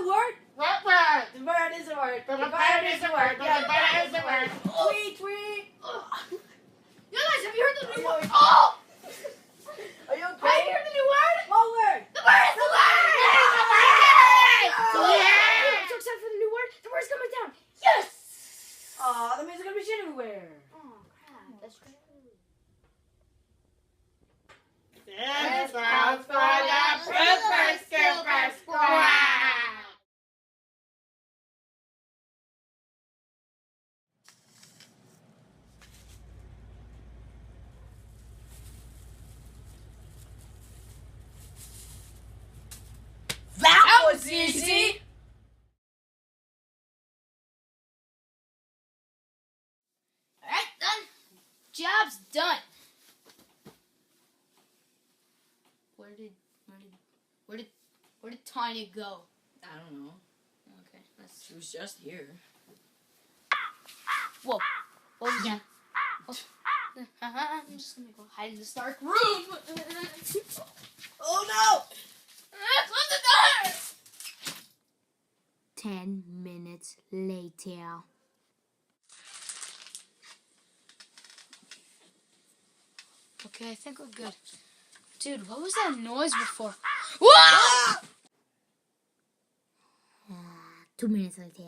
word? What word? The bird is a word. The bird is a word. The bird is a word. Tweet, tweet. You guys, have you heard the new word? Oh! Are you Have okay? you heard the new word? What word? The bird is the word! Yeah! Yeah! I'm so excited for the new word. The word's coming down. Yes! Aw, that means there's gonna be shit everywhere. Oh, crap. That's true. This one's for the Super Super Squad. That was easy. Alright, done. Job's done. Where did Tanya go? I don't know. Okay, She was just here. Whoa. What was that? I'm just gonna go hide in this dark room. Oh no! Close the door! 10 minutes later. Okay, I think we're good. Dude, what was that noise before? Whoa! 2 minutes later.